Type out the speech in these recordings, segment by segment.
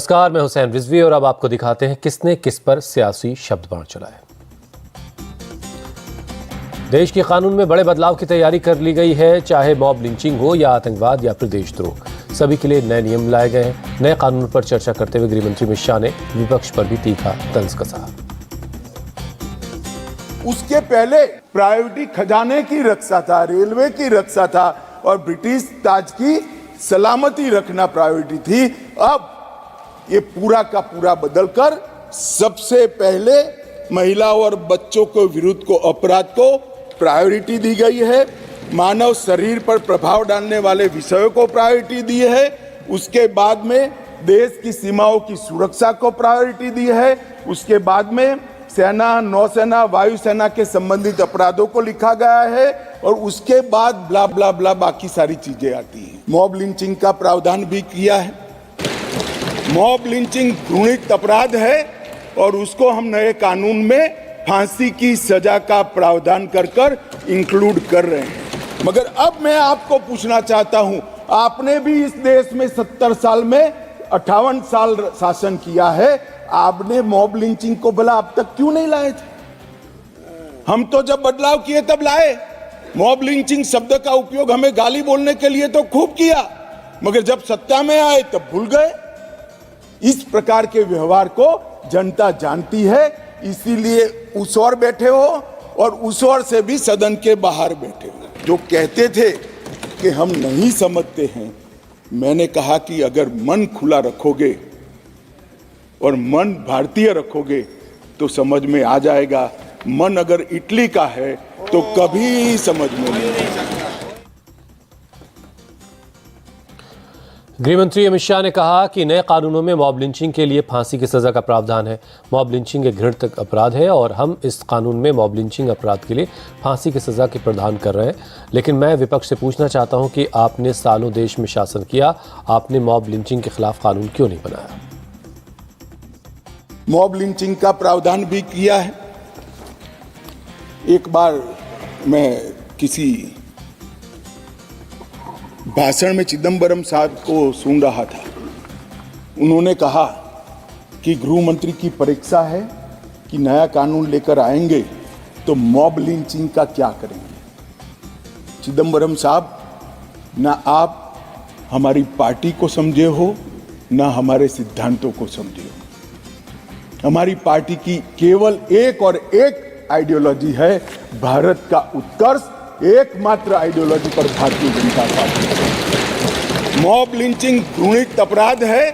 नमस्कार, मैं हुसैन रिजवी और अब आपको दिखाते हैं किसने किस पर सियासी शब्द बाण चलाया। देश के कानून में बड़े बदलाव की तैयारी कर ली गई है। चाहे मॉब लिंचिंग हो या आतंकवाद या फिर देशद्रोह, सभी के लिए नए नियम लाए गए हैं। नए कानून पर चर्चा करते हुए गृह मंत्री अमित शाह ने विपक्ष पर भी तीखा तंज कसा। उसके पहले प्रायोरिटी खजाने की रक्षा था, रेलवे की रक्षा था और ब्रिटिश ताज की सलामती रखना प्रायोरिटी थी। अब ये पूरा का पूरा बदलकर सबसे पहले महिला और बच्चों के विरुद्ध को अपराध को प्रायोरिटी दी गई है। मानव शरीर पर प्रभाव डालने वाले विषयों को प्रायोरिटी दी है। उसके बाद में देश की सीमाओं की सुरक्षा को प्रायोरिटी दी है। उसके बाद में सेना, नौसेना, वायुसेना के संबंधित अपराधों को लिखा गया है और उसके बाद ब्ला ब्ला ब्ला बाकी सारी चीजें आती हैं। मॉब लिंचिंग का प्रावधान भी किया है। मॉब लिंचिंग घृणित अपराध है और उसको हम नए कानून में फांसी की सजा का प्रावधान कर इंक्लूड कर रहे हैं। मगर अब मैं आपको पूछना चाहता हूं, आपने भी इस देश में 70 साल में 58 साल शासन किया है, आपने मॉब लिंचिंग को भला अब तक क्यों नहीं लाए थे? हम तो जब बदलाव किए तब लाए। मॉब लिंचिंग शब्द का उपयोग हमें गाली बोलने के लिए तो खूब किया, मगर जब सत्ता में आए तब भूल गए। इस प्रकार के व्यवहार को जनता जानती है, इसीलिए उस ओर बैठे हो और उस ओर से भी सदन के बाहर बैठे हो। जो कहते थे कि हम नहीं समझते हैं, मैंने कहा कि अगर मन खुला रखोगे और मन भारतीय रखोगे तो समझ में आ जाएगा। मन अगर इटली का है तो कभी समझ में नहीं आएगा। गृह मंत्री अमित शाह ने कहा कि नए कानूनों में मॉब लिंचिंग के लिए फांसी की सजा का प्रावधान है। मॉब लिंचिंग एक घृणित अपराध है और हम इस कानून में मॉब लिंचिंग अपराध के लिए फांसी की सजा के प्रावधान कर रहे हैं। लेकिन मैं विपक्ष से पूछना चाहता हूं कि आपने सालों देश में शासन किया, आपने मॉब लिंचिंग के खिलाफ कानून क्यों नहीं बनाया? मॉब लिंचिंग का प्रावधान भी किया है। एक बार मैं किसी भाषण में चिदंबरम साहब को सुन रहा था। उन्होंने कहा कि गृह मंत्री की परीक्षा है कि नया कानून लेकर आएंगे तो मॉब लिंचिंग का क्या करेंगे। चिदंबरम साहब, ना आप हमारी पार्टी को समझे हो, ना हमारे सिद्धांतों को समझे हो। हमारी पार्टी की केवल एक और एक आइडियोलॉजी है, भारत का उत्कर्ष। एकमात्र आइडियोलॉजी पर Bharatiya Janata party. Mob lynching घृणित अपराध है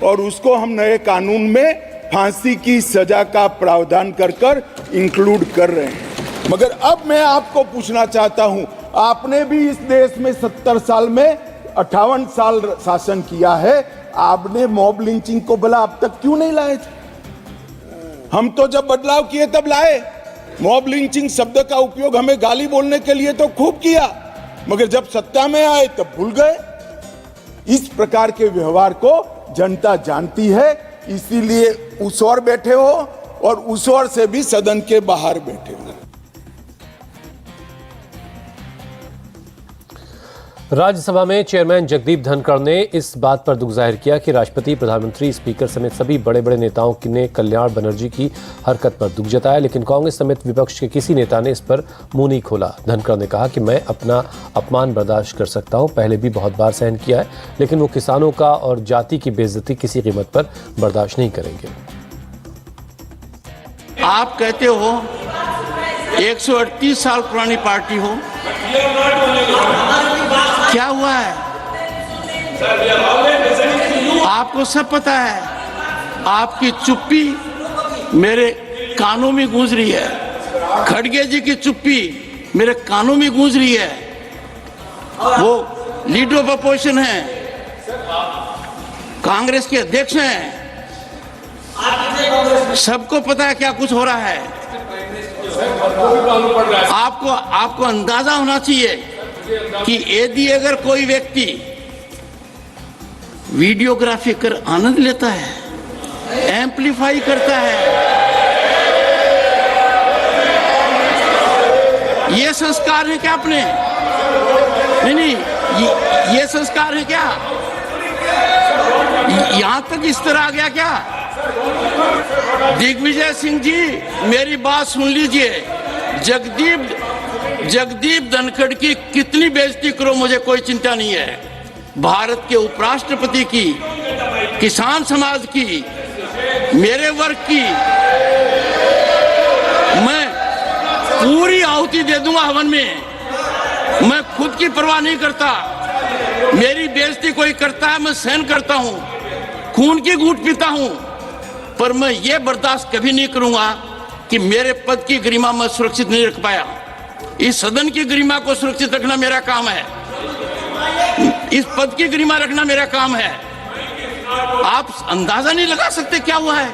और उसको हम नए कानून में फांसी की सजा का प्रावधान कर इंक्लूड कर रहे हैं। मगर अब मैं आपको पूछना चाहता हूं, आपने भी इस देश में 70 साल में 58 साल शासन किया है, आपने मॉब लिंचिंग को भला अब तक क्यों नहीं लाए थे? हम तो जब बदलाव किए तब लाए। मॉब लिंचिंग शब्द का उपयोग हमें गाली बोलने के लिए तो खूब किया, मगर जब सत्ता में आए तब भूल गए। इस प्रकार के व्यवहार को जनता जानती है, इसीलिए उस ओर बैठे हो और उस ओर से भी सदन के बाहर बैठे हो। राज्यसभा में चेयरमैन जगदीप धनखड़ ने इस बात पर दुख जाहिर किया कि राष्ट्रपति, प्रधानमंत्री, स्पीकर समेत सभी बड़े बड़े नेताओं ने कल्याण बनर्जी की हरकत पर दुख जताया, लेकिन कांग्रेस समेत विपक्ष के किसी नेता ने इस पर मुंह नहीं खोला। धनखड़ ने कहा कि मैं अपना अपमान बर्दाश्त कर सकता हूं, पहले भी बहुत बार सहन किया है, लेकिन वो किसानों का और जाति की बेइज्जती किसी कीमत पर बर्दाश्त नहीं करेंगे। आप कहते हो 138 साल पुरानी पार्टी हो, क्या हुआ है? आपको सब पता है। आपकी चुप्पी मेरे कानों में गूंज रही है। खड़गे जी की चुप्पी मेरे कानों में गूंज रही है। वो लीडर ऑफ अपोजिशन है, कांग्रेस के अध्यक्ष हैं। सबको पता है क्या कुछ हो रहा है। आपको अंदाजा होना चाहिए कि यदि अगर कोई व्यक्ति वीडियोग्राफी कर आनंद लेता है, एम्पलीफाई करता है, ये संस्कार है क्या अपने? नहीं, ये संस्कार है क्या? यहां तक इस तरह आ गया क्या? दिग्विजय सिंह जी, मेरी बात सुन लीजिए। जगदीप धनखड़ की कितनी बेइज्जती करो, मुझे कोई चिंता नहीं है। भारत के उपराष्ट्रपति की, किसान समाज की, मेरे वर्ग की मैं पूरी आहुति दे दूंगा हवन में। मैं खुद की परवाह नहीं करता। मेरी बेइज्जती कोई करता है, मैं सहन करता हूं, खून की घूंट पीता हूं, पर मैं ये बर्दाश्त कभी नहीं करूंगा कि मेरे पद की गरिमा मैं सुरक्षित नहीं रख पाया। इस सदन की गरिमा को सुरक्षित रखना मेरा काम है। इस पद की गरिमा रखना मेरा काम है। आप अंदाजा नहीं लगा सकते क्या हुआ है।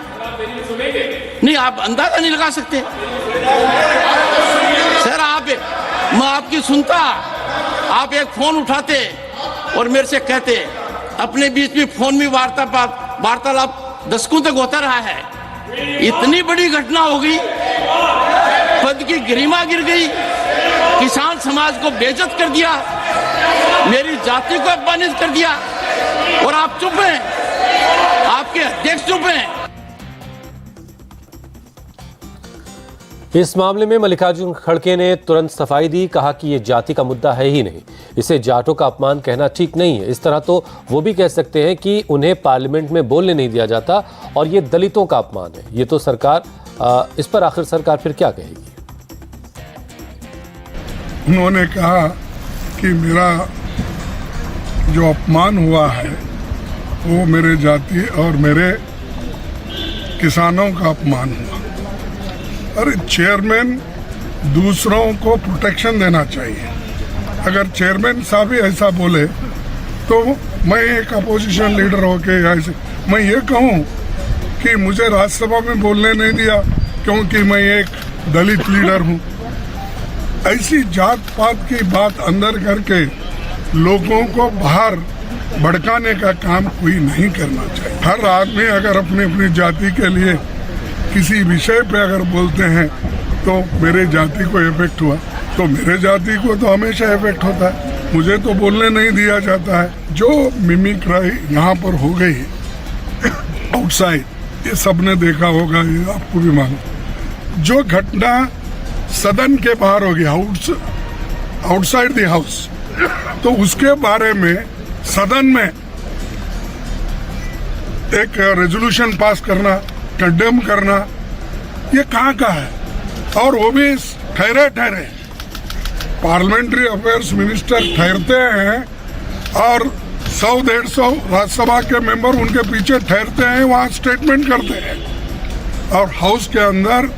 नहीं, आप अंदाजा नहीं लगा सकते सर। मैं आपकी सुनता, आप एक फोन उठाते और मेरे से कहते, अपने बीच में फोन में वार्तालाप दशकों तक होता रहा है। इतनी बड़ी घटना हो गई, पद की गरिमा गिर गई, किसान समाज को बेइज्जत कर दिया, मेरी जाति को अपमानित कर दिया, और आप चुप हैं, आपके अध्यक्ष चुप हैं। इस मामले में मल्लिकार्जुन खड़गे ने तुरंत सफाई दी, कहा कि ये जाति का मुद्दा है ही नहीं, इसे जाटों का अपमान कहना ठीक नहीं है। इस तरह तो वो भी कह सकते हैं कि उन्हें पार्लियामेंट में बोलने नहीं दिया जाता और ये दलितों का अपमान है। ये तो सरकार, इस पर आखिर सरकार फिर क्या कहेगी? उन्होंने कहा कि मेरा जो अपमान हुआ है वो मेरे जाति और मेरे किसानों का अपमान हुआ। अरे चेयरमैन दूसरों को प्रोटेक्शन देना चाहिए। अगर चेयरमैन साहब ही ऐसा बोले तो मैं एक अपोजिशन लीडर होके ऐसे मैं ये कहूँ कि मुझे राज्यसभा में बोलने नहीं दिया क्योंकि मैं एक दलित लीडर हूँ। ऐसी जात पात की बात अंदर करके लोगों को बाहर भड़काने का काम कोई नहीं करना चाहिए। हर आदमी अगर अपनी अपनी जाति के लिए किसी विषय पे अगर बोलते हैं तो मेरे जाति को इफेक्ट हुआ, तो मेरे जाति को तो हमेशा इफेक्ट होता है। मुझे तो बोलने नहीं दिया जाता है। जो मिमिक्राई यहाँ पर हो गई आउटसाइड, ये सबने देखा होगा, ये आपको भी मालूम। जो घटना सदन के बाहर हो गया, आउटसाइड द हाउस, तो उसके बारे में सदन में एक रेजोल्यूशन पास करना, कंडेम करना, ये कहाँ का है? और वो भी ठहरे पार्लियामेंट्री अफेयर्स मिनिस्टर ठहरते हैं और 100-150 राज्यसभा के मेंबर उनके पीछे ठहरते हैं, वहाँ स्टेटमेंट करते हैं। और हाउस के अंदर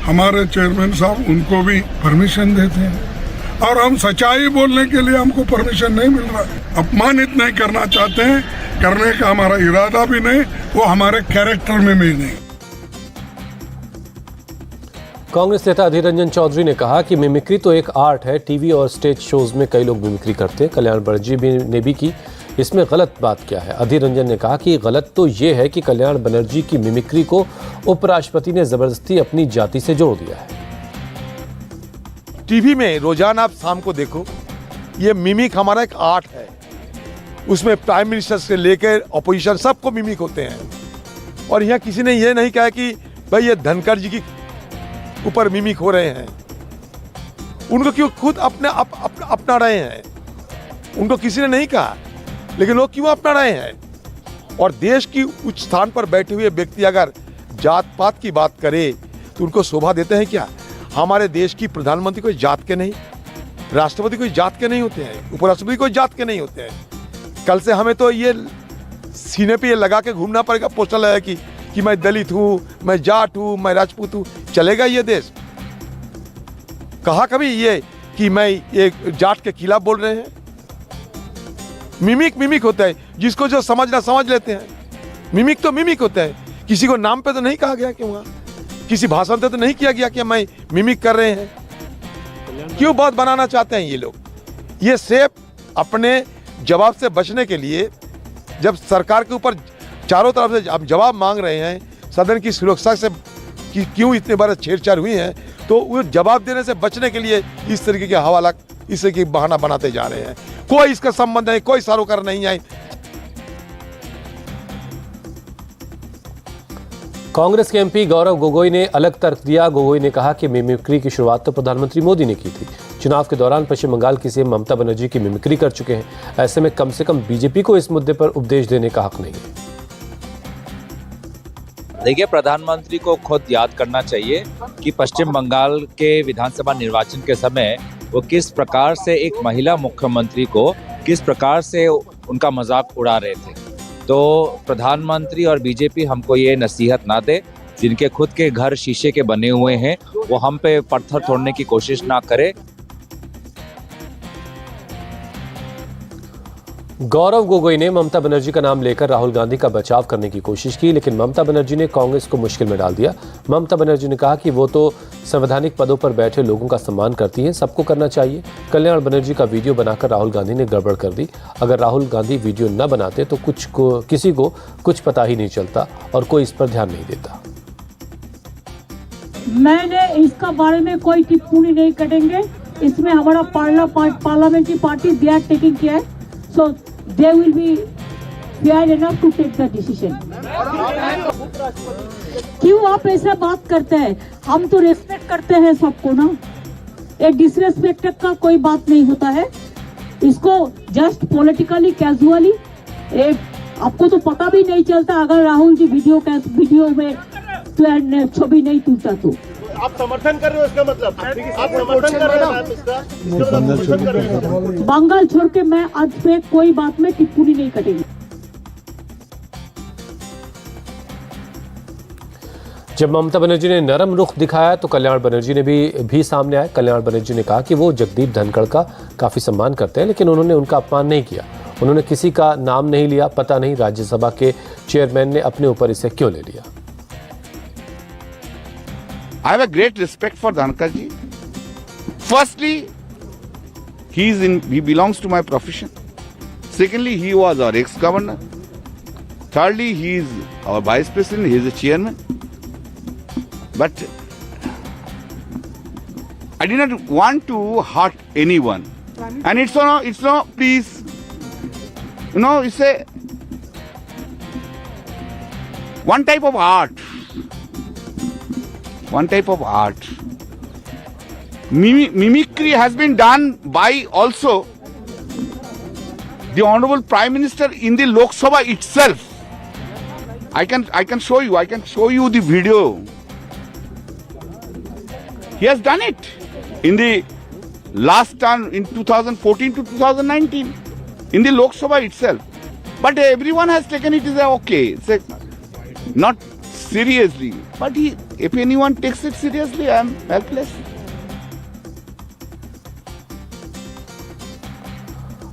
हमारे चेयरमैन साहब उनको भी परमिशन देते हैं और हम सच्चाई बोलने के लिए हमको परमिशन नहीं मिल रहा है। अपमानित नहीं करना चाहते हैं, करने का हमारा इरादा भी नहीं, वो हमारे कैरेक्टर में भी नहीं। कांग्रेस नेता अधीर रंजन चौधरी ने कहा कि मिमिक्री तो एक आर्ट है। टीवी और स्टेज शोज में कई लोग मिमिक्री करते हैं, कल्याण बनर्जी ने भी की, इसमें गलत बात क्या है? अधीर रंजन ने कहा कि गलत तो ये है कि कल्याण बनर्जी की मिमिक्री को उपराष्ट्रपति ने जबरदस्ती अपनी जाति से जोड़ दिया है। टीवी में रोजाना आप शाम को देखो, ये मिमिक हमारा एक आर्ट है। उसमें प्राइम मिनिस्टर से लेकर ऑपोजिशन सबको मिमिक होते हैं। और यहाँ किसी ने ये नहीं कहा कि भाई ये धनखड़ जी की ऊपर मिमिक हो रहे हैं। उनको क्यों खुद अपना रहे हैं, उनको किसी ने नहीं कहा, लेकिन लोग क्यों अपना रहे हैं? और देश की उच्च स्थान पर बैठे हुए व्यक्ति अगर जात पात की बात करे तो उनको शोभा देते हैं क्या? हमारे देश की प्रधानमंत्री कोई जात के नहीं, राष्ट्रपति कोई जात के नहीं होते हैं, उपराष्ट्रपति कोई जात के नहीं होते हैं। कल से हमें तो ये सीने पे ये लगा के घूमना पड़ेगा, पोस्टर लगा कि मैं दलित हूँ, मैं जाट हूँ, मैं राजपूत हूँ। चलेगा ये देश? कहा कभी ये कि मैं एक जाट के खिलाफ बोल रहे हैं? मिमिक होता है, जिसको जो समझना समझ लेते हैं। मिमिक तो मिमिक होता है, किसी को नाम पे तो नहीं कहा गया कि वहाँ किसी भाषण पे तो नहीं किया गया कि मैं मिमिक कर रहे हैं। क्यों बात बनाना चाहते हैं ये लोग? ये सिर्फ अपने जवाब से बचने के लिए, जब सरकार के ऊपर चारों तरफ से अब जवाब मांग रहे हैं, सदन की सुरक्षा से कि क्यों इतने बार छेड़छाड़ हुई है, तो वो जवाब देने से बचने के लिए इस तरीके के हवाला, इस तरीके की बहाना बनाते जा रहे हैं। कोई इसका संबंध नहीं, कोई सरोकार नहीं है। कांग्रेस के एमपी गौरव गोगोई ने अलग तर्क दिया। गोगोई ने कहा कि मिमिक्री की शुरुआत तो प्रधानमंत्री मोदी ने की थी। चुनाव के दौरान पश्चिम बंगाल की सीएम ममता बनर्जी की मिमिक्री कर चुके हैं। ऐसे में कम से कम बीजेपी को इस मुद्दे पर उपदेश देने का हक नहीं है। देखिए, प्रधानमंत्री को खुद याद करना चाहिए कि पश्चिम बंगाल के विधानसभा निर्वाचन के समय वो किस प्रकार से एक महिला मुख्यमंत्री को किस प्रकार से उनका मजाक उड़ा रहे थे। तो प्रधानमंत्री और बीजेपी हमको ये नसीहत ना दे, जिनके खुद के घर शीशे के बने हुए हैं वो हम पे पत्थर तोड़ने की कोशिश ना करे। गौरव गोगोई ने ममता बनर्जी का नाम लेकर राहुल गांधी का बचाव करने की कोशिश की, लेकिन ममता बनर्जी ने कांग्रेस को मुश्किल में डाल दिया। ममता बनर्जी ने कहा कि वो तो संवैधानिक पदों पर बैठे लोगों का सम्मान करती हैं, सबको करना चाहिए। कल्याण बनर्जी का वीडियो बनाकर राहुल गांधी ने गड़बड़ कर दी। अगर राहुल गांधी वीडियो न बनाते तो किसी को कुछ पता ही नहीं चलता और कोई इस पर ध्यान नहीं देता। मैंने इसका बारे में कोई टिप्पणी नहीं करेंगे। इसमें हमारा parliamentary party they are taking care, so they will be fair enough to take the decision. क्यों आप ऐसा बात करते हैं? हम तो रेस्पेक्ट करते हैं सबको ना, एक डिसरेस्पेक्ट का कोई बात नहीं होता है। इसको जस्ट पॉलिटिकली कैजुअली, आपको तो पता भी नहीं चलता अगर राहुल जी वीडियो में तो छवि नहीं टूटा तो। आप समर्थन कर रहे हो इसका मतलब? आप समर्थन कर रहे हो इसका? बंगाल छोड़ के मैं आज पे कोई बात में टिप्पणी नहीं करेंगी। जब ममता बनर्जी ने नरम रुख दिखाया तो कल्याण बनर्जी ने भी सामने आए। कल्याण बनर्जी ने कहा कि वो जगदीप धनखड़ का काफी सम्मान करते हैं, लेकिन उन्होंने उनका अपमान नहीं किया। उन्होंने किसी का नाम नहीं लिया। पता नहीं राज्यसभा के चेयरमैन ने अपने ऊपर इसे क्यों ले लिया। I have a great respect for Dhankar ji. Firstly, he belongs to my profession. Secondly, he was our ex-governor. Thirdly, he is our vice president. He is the chairman. But I did not want to hurt anyone. And it's not, please. It's one type of art. One type of art. Mimicry has been done by also the Honorable Prime Minister in the Lok Sabha itself. I can show you. I can show you the video. He has done it in the last term in 2014 to 2019 in the Lok Sabha itself. But everyone has taken it as okay. It's not seriously. But if anyone takes it seriously, I am helpless.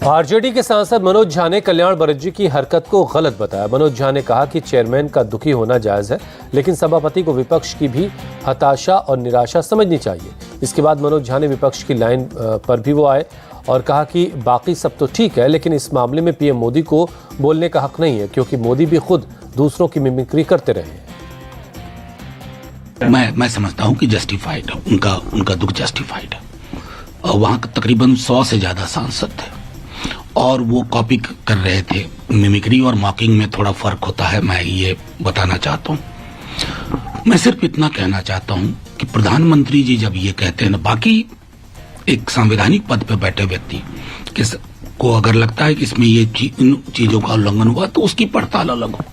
RJD के सांसद मनोज झा ने कल्याण बनर्जी की हरकत को गलत बताया। मनोज झा ने कहा कि चेयरमैन का दुखी होना जायज है, लेकिन सभापति को विपक्ष की भी हताशा और निराशा समझनी चाहिए। इसके बाद मनोज झा ने विपक्ष की लाइन पर भी वो आए और कहा कि बाकी सब तो ठीक है, लेकिन इस मामले में पीएम मोदी को बोलने का हक नहीं है, क्योंकि मोदी भी खुद दूसरों की मिमिक्री करते रहे हैं। मैं समझता हूं कि जस्टिफाइड है, उनका दुख जस्टिफाइड है। और वहां तकरीबन 100 से ज्यादा सांसद थे और वो कॉपी कर रहे थे। मिमिक्री और मॉकिंग में थोड़ा फर्क होता है, मैं ये बताना चाहता हूं। मैं सिर्फ इतना कहना चाहता हूं कि प्रधानमंत्री जी जब ये कहते हैं ना, बाकी एक संवैधानिक पद पर बैठे व्यक्ति को अगर लगता है कि इसमें ये इन चीजों का उल्लंघन हुआ तो उसकी पड़ताल अलग हो,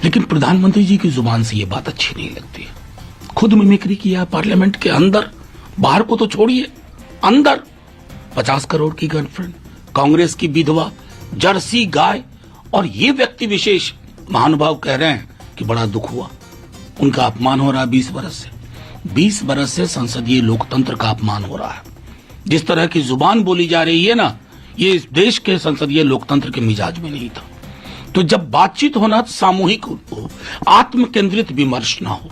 लेकिन प्रधानमंत्री जी की जुबान से ये बात अच्छी नहीं लगती है। खुद मिमिक्री किया पार्लियामेंट के अंदर, बाहर को तो छोड़िए, अंदर 50 करोड़ की गर्लफ्रेंड, कांग्रेस की विधवा, जर्सी गाय, और ये व्यक्ति विशेष महानुभाव कह रहे हैं कि बड़ा दुख हुआ, उनका अपमान हो रहा है। 20 बरस से संसदीय लोकतंत्र का अपमान हो रहा है। जिस तरह की जुबान बोली जा रही है ना, ये इस देश के संसदीय लोकतंत्र के मिजाज में नहीं था। तो जब बातचीत होना सामूहिक हो, आत्म केंद्रित विमर्श ना हो।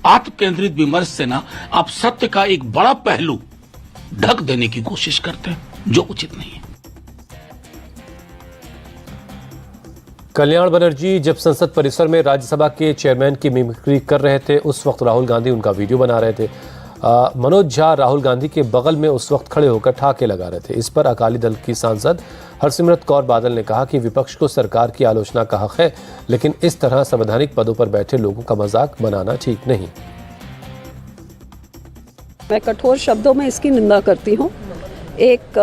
आत्म केंद्रित विमर्श से ना आप सत्य का एक बड़ा पहलू ढक देने की कोशिश करते हैं, जो उचित नहीं है। कल्याण बनर्जी जब संसद परिसर में राज्यसभा के चेयरमैन की मिमिक्री कर रहे थे, उस वक्त राहुल गांधी उनका वीडियो बना रहे थे। मनोज झा राहुल गांधी के बगल में उस वक्त खड़े होकर ठाके लगा रहे थे। इस पर अकाली दल की सांसद हरसिमरत कौर बादल ने कहा कि विपक्ष को सरकार की आलोचना का हक है, लेकिन इस तरह संवैधानिक पदों पर बैठे लोगों का मजाक बनाना ठीक नहीं। मैं कठोर शब्दों में इसकी निंदा करती हूँ। एक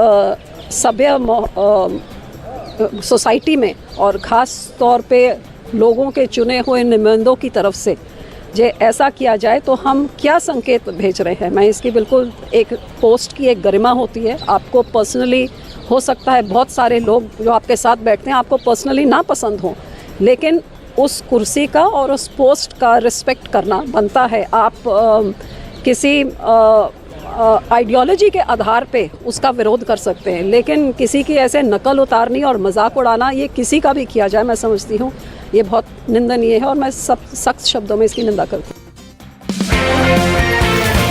सभ्य सोसाइटी में और ख़ास तौर पे लोगों के चुने हुए नुमाइंदों की तरफ से जो ऐसा किया जाए तो हम क्या संकेत भेज रहे हैं। मैं इसकी बिल्कुल एक पोस्ट की एक गरिमा होती है। आपको पर्सनली हो सकता है बहुत सारे लोग जो आपके साथ बैठते हैं आपको पर्सनली ना पसंद हो, लेकिन उस कुर्सी का और उस पोस्ट का रिस्पेक्ट करना बनता है। आप किसी आइडियोलॉजी के आधार पे उसका विरोध कर सकते हैं, लेकिन किसी की ऐसे नकल उतारनी और मजाक उड़ाना, ये किसी का भी किया जाए, मैं समझती हूँ ये बहुत निंदनीय है और मैं सब सख्त शब्दों में इसकी निंदा करती हूँ।